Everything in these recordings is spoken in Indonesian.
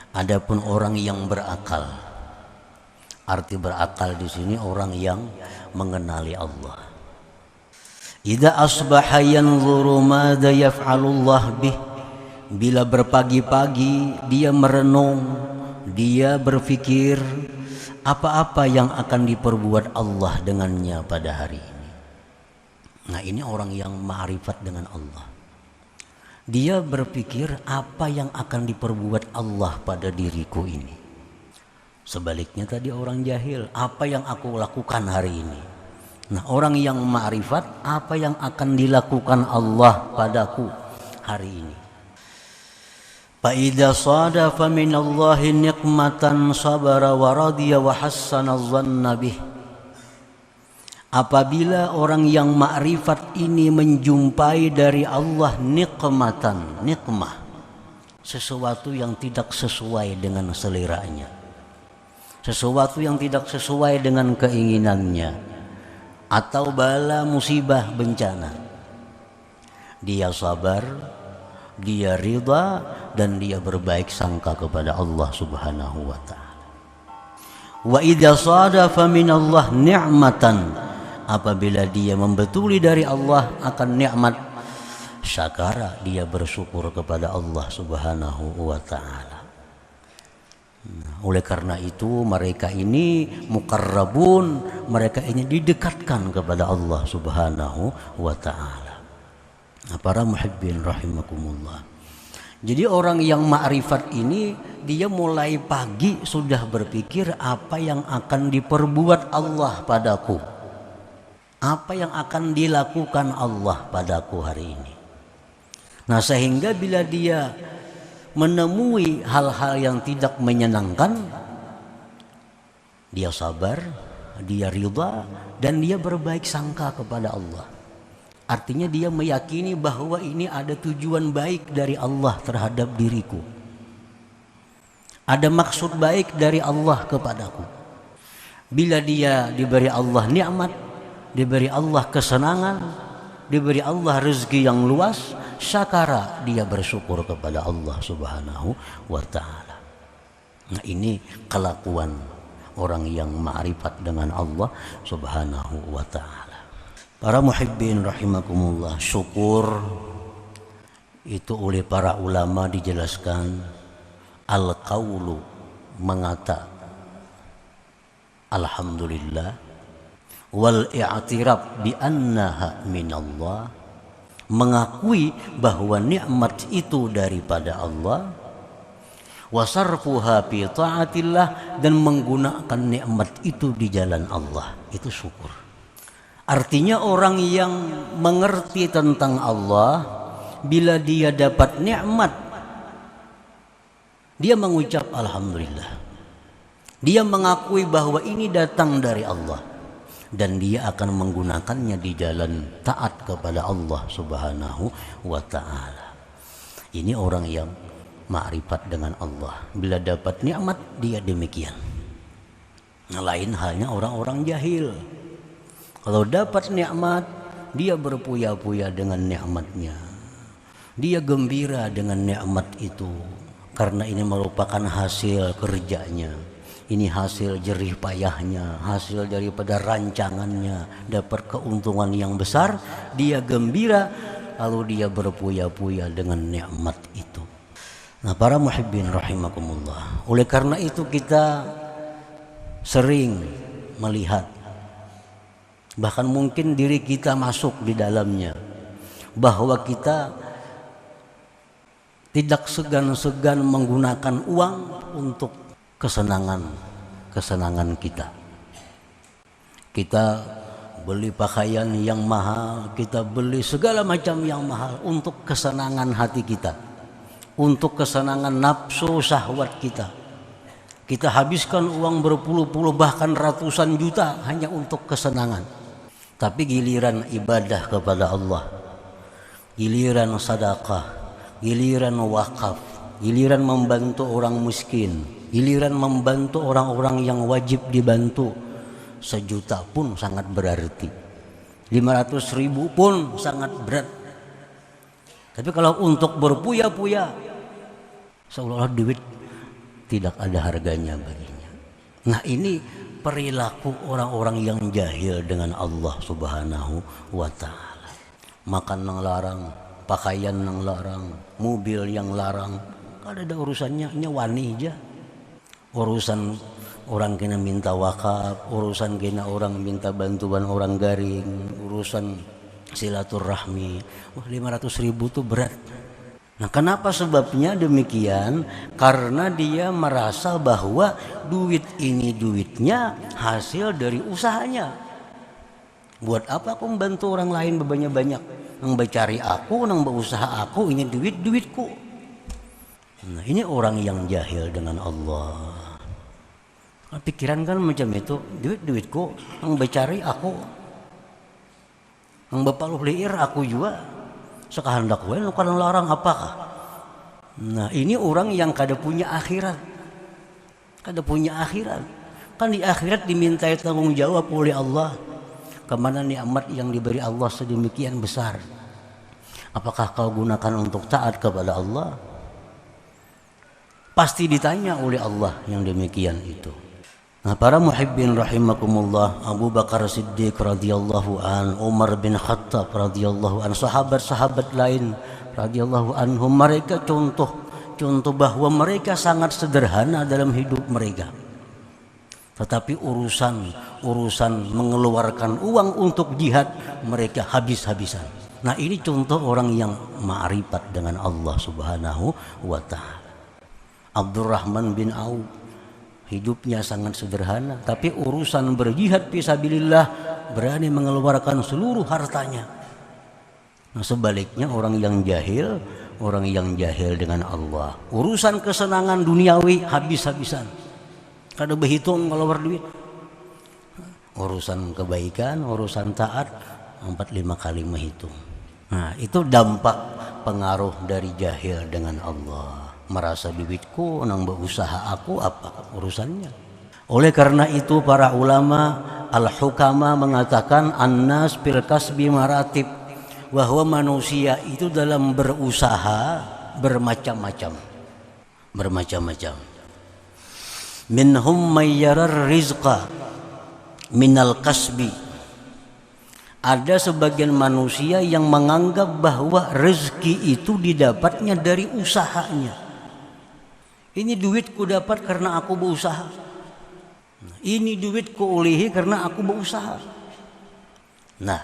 Adapun orang yang berakal, arti berakal di sini orang yang mengenali Allah. Idza asbaha yanzuru madza yaf'alullah bih. Bila berpagi-pagi dia merenung, dia berpikir apa-apa yang akan diperbuat Allah dengannya pada hari ini. Nah, ini orang yang ma'rifat dengan Allah. Dia berpikir apa yang akan diperbuat Allah pada diriku ini. Sebaliknya tadi orang jahil, apa yang aku lakukan hari ini. Nah, orang yang ma'rifat, apa yang akan dilakukan Allah padaku hari ini. Fa idza sadafa minallahi niqmatan sabara wa radiya wa hassana dhanna bih. Apabila orang yang ma'rifat ini menjumpai dari Allah nikmatan, nikmah, sesuatu yang tidak sesuai dengan seleranya, sesuatu yang tidak sesuai dengan keinginannya, atau bala musibah bencana, dia sabar, dia ridha, dan dia berbaik sangka kepada Allah Subhanahu wa ta'ala. Wa idza sadafa minallah ni'matan, apabila dia membetuli dari Allah akan nikmat, syakara, dia bersyukur kepada Allah Subhanahu wa ta'ala. Oleh karena itu mereka ini muqarrabun, mereka ini didekatkan kepada Allah Subhanahu wa ta'ala. Para muhibbin rahimakumullah. Jadi orang yang ma'rifat ini dia mulai pagi sudah berpikir apa yang akan diperbuat Allah padaku, apa yang akan dilakukan Allah padaku hari ini. Nah, sehingga bila dia menemui hal-hal yang tidak menyenangkan, dia sabar, dia ridha, dan dia berbaik sangka kepada Allah. Artinya dia meyakini bahwa ini ada tujuan baik dari Allah terhadap diriku, ada maksud baik dari Allah kepadaku. Bila dia diberi Allah nikmat, diberi Allah kesenangan, diberi Allah rezeki yang luas, syakara, dia bersyukur kepada Allah Subhanahu wa ta'ala. Nah, ini kelakuan orang yang ma'rifat dengan Allah Subhanahu wa ta'ala. Para muhibbin rahimakumullah, syukur itu oleh para ulama dijelaskan al-qaulu, mengata alhamdulillah, wal i'tiraf bi annaha minallah, mengakui bahwa nikmat itu daripada Allah, wasarfuha fi ta'atillah, dan menggunakan nikmat itu di jalan Allah, itu syukur. Artinya orang yang mengerti tentang Allah, bila dia dapat nikmat, dia mengucap alhamdulillah, dia mengakui bahwa ini datang dari Allah, dan dia akan menggunakannya di jalan taat kepada Allah Subhanahu wa ta'ala. Ini orang yang ma'rifat dengan Allah. Bila dapat nikmat dia demikian. Nah, lain halnya orang-orang jahil. Kalau dapat nikmat, dia berpuya-puya dengan nikmatnya, dia gembira dengan nikmat itu, karena ini merupakan hasil kerjanya, ini hasil jerih payahnya, hasil daripada rancangannya, dapat keuntungan yang besar, dia gembira, lalu dia berpuya-puya dengan nikmat itu. Nah, para muhibbin rahimakumullah, oleh karena itu kita sering melihat, bahkan mungkin diri kita masuk di dalamnya, bahwa kita tidak segan-segan menggunakan uang untuk kesenangan kita. Kita beli pakaian yang mahal, kita beli segala macam yang mahal untuk kesenangan hati kita, untuk kesenangan nafsu syahwat kita. Kita habiskan uang berpuluh-puluh bahkan ratusan juta hanya untuk kesenangan. Tapi giliran ibadah kepada Allah, giliran sedekah, giliran wakaf, giliran membantu orang miskin, giliran membantu orang-orang yang wajib dibantu, 1 juta pun sangat berarti, 500.000 pun sangat berat. Tapi kalau untuk berpuya-puya, seolah-olah duit tidak ada harganya baginya. Nah, ini perilaku orang-orang yang jahil dengan Allah Subhanahu wa ta'ala. Makan yang larang, pakaian yang larang, mobil yang larang. Kalau ada urusannya wani aja. Urusan orang kena minta wakaf, urusan kena orang minta bantuan orang garing, urusan silaturahmi. 500.000 tuh berat. Nah, kenapa sebabnya demikian? Karena dia merasa bahwa duit ini duitnya hasil dari usahanya. Buat apa aku membantu orang lain banyak-banyak? Nang cari aku, nang berusaha aku, ini duitku. Nah, ini orang yang jahil dengan Allah. Pikiran kan macam itu, duitku, nang cari aku, nang bapak liir aku juga. Sekehendak gue lu kan larang apakah? Nah, ini orang yang kada punya akhirat. Kada punya akhirat. Kan di akhirat dimintai tanggung jawab oleh Allah. Kemana nikmat yang diberi Allah sedemikian besar? Apakah kau gunakan untuk taat kepada Allah? Pasti ditanya oleh Allah yang demikian itu. Nah, para muhibbin rahimakumullah, Abu Bakar Siddiq radhiyallahu an, Umar bin Khattab radhiyallahu an, sahabat-sahabat lain radhiyallahu anhum, mereka contoh bahwa mereka sangat sederhana dalam hidup mereka. Tetapi urusan mengeluarkan uang untuk jihad mereka habis-habisan. Nah, ini contoh orang yang ma'rifat dengan Allah Subhanahu wa ta'ala. Abdurrahman bin Auf hidupnya sangat sederhana, tapi urusan berjihad fisabilillah berani mengeluarkan seluruh hartanya. Nah, sebaliknya orang yang jahil dengan Allah, urusan kesenangan duniawi habis-habisan, kada berhitung ngeluar duit. Urusan kebaikan, urusan taat 4-5 kali menghitung. Nah, itu dampak pengaruh dari jahil dengan Allah. Merasa duitku nang berusaha aku apa urusannya. Oleh karena itu para ulama al-hukama mengatakan annas fil kasbi maratib, bahwa manusia itu dalam berusaha bermacam-macam. Minhum mayyarar rizqa minal kasbi. Ada sebagian manusia yang menganggap bahwa rezeki itu didapatnya dari usahanya. Ini duitku dapat karena aku berusaha. Ini duitku ulihi karena aku berusaha. Nah,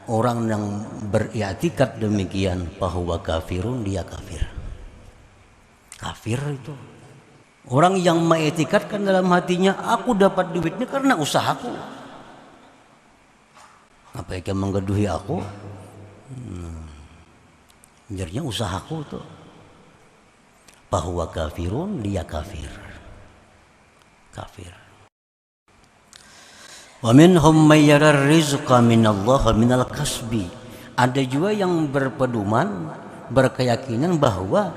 orang yang beriktikad demikian bahwa kafirun, dia kafir. Kafir itu orang yang mengiktikadkan dalam hatinya, aku dapat duitnya karena usahaku. Apa yang menggeduhi aku? Jadinya usahaku tuh. Bahwa kafirun, dia kafir. Wa minhum may yara rizqa minallah minal kasbi. Ada juga yang berpedoman, berkeyakinan bahwa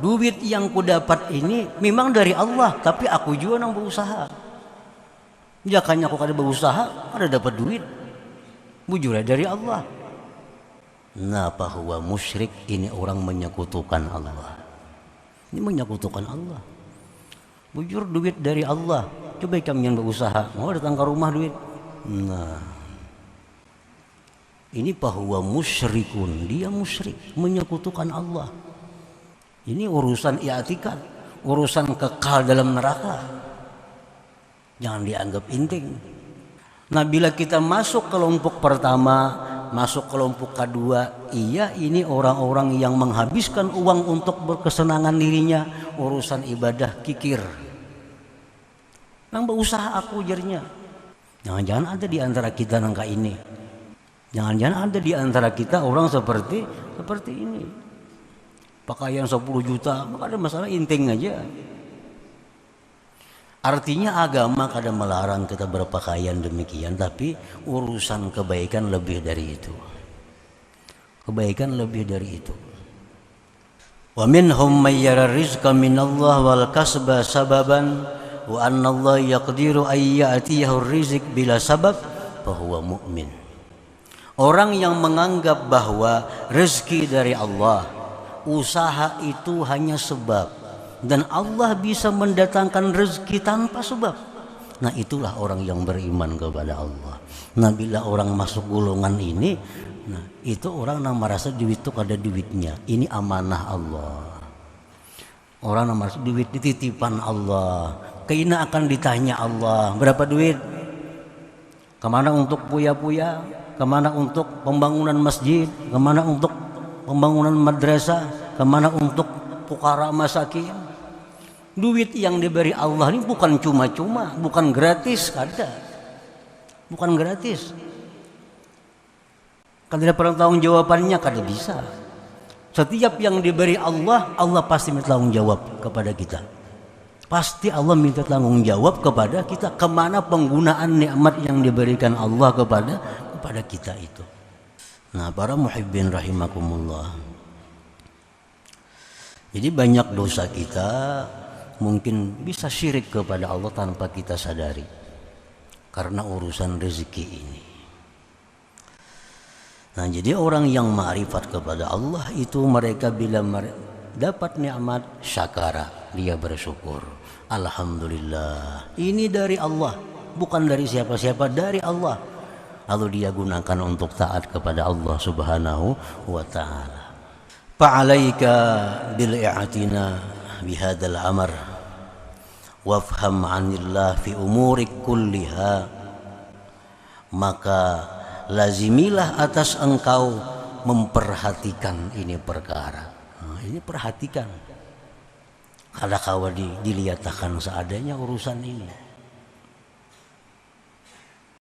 duit yang ku dapat ini memang dari Allah, tapi aku juga nang berusaha. Jakanya aku kada berusaha, kada dapat duit. Bujurnya dari Allah. Nah, bahwa musyrik ini orang menyekutukan Allah. Ini menyekutukan Allah. Bujur duit dari Allah. Coba kami yang berusaha, mau datang ke rumah duit. Nah, ini bahwa musyrikun, dia musyrik, menyekutukan Allah. Ini urusan i'tikad, urusan kekal dalam neraka. Jangan dianggap penting. Nah, bila kita masuk kelompok pertama, masuk kelompok kedua, iya ini orang-orang yang menghabiskan uang untuk berkesenangan dirinya, urusan ibadah kikir. Nang berusaha aku jarinya. Jangan-jangan ada di antara kita nangka ini. Jangan-jangan ada di antara kita orang seperti ini. Pakaian 10 juta, maka ada masalah inting aja. Artinya agama kadang melarang kita berpakaian demikian, tapi urusan kebaikan lebih dari itu. Kebaikan lebih dari itu. Wa minhum may yara rizqa minallah wal kasba sababan wa anna Allah yaqdiru ay ya'tiyahu rizq bila sabab fa huwa mu'min. Orang yang menganggap bahwa rezeki dari Allah, usaha itu hanya sebab, dan Allah bisa mendatangkan rezeki tanpa sebab. Nah, itulah orang yang beriman kepada Allah. Nah, bila orang masuk golongan ini, nah itu orang yang merasa duit itu ada duitnya. Ini amanah Allah. Orang yang merasa duit titipan Allah. Kayaknya akan ditanya Allah, berapa duit? Kemana untuk puya-puya? Kemana untuk pembangunan masjid? Kemana untuk pembangunan madrasah? Kemana untuk fukara masakin? Duit yang diberi Allah ini bukan cuma-cuma, bukan gratis, kada. Bukan gratis. Kada ada pertanggung jawabannya, kada bisa. Setiap yang diberi Allah, Allah pasti minta tanggung jawab kepada kita. Pasti Allah minta tanggung jawab kepada kita kemana penggunaan nikmat yang diberikan Allah kepada kita itu. Nah, para muhibbin rahimakumullah. Jadi banyak dosa kita mungkin bisa syirik kepada Allah tanpa kita sadari karena urusan rezeki ini. Nah, jadi orang yang ma'rifat kepada Allah itu mereka bila dapat nikmat syakara, dia bersyukur. Alhamdulillah, ini dari Allah, bukan dari siapa-siapa, dari Allah. Lalu dia gunakan untuk taat kepada Allah Subhanahu wa ta'ala. Fa'alaika bil'i'atina bihadal amr wafham 'anillah fi umurik kulliha. Maka lazimilah atas engkau memperhatikan ini perkara. Nah, ini perhatikan. Kada kawa dilihatkan seadanya urusan ini.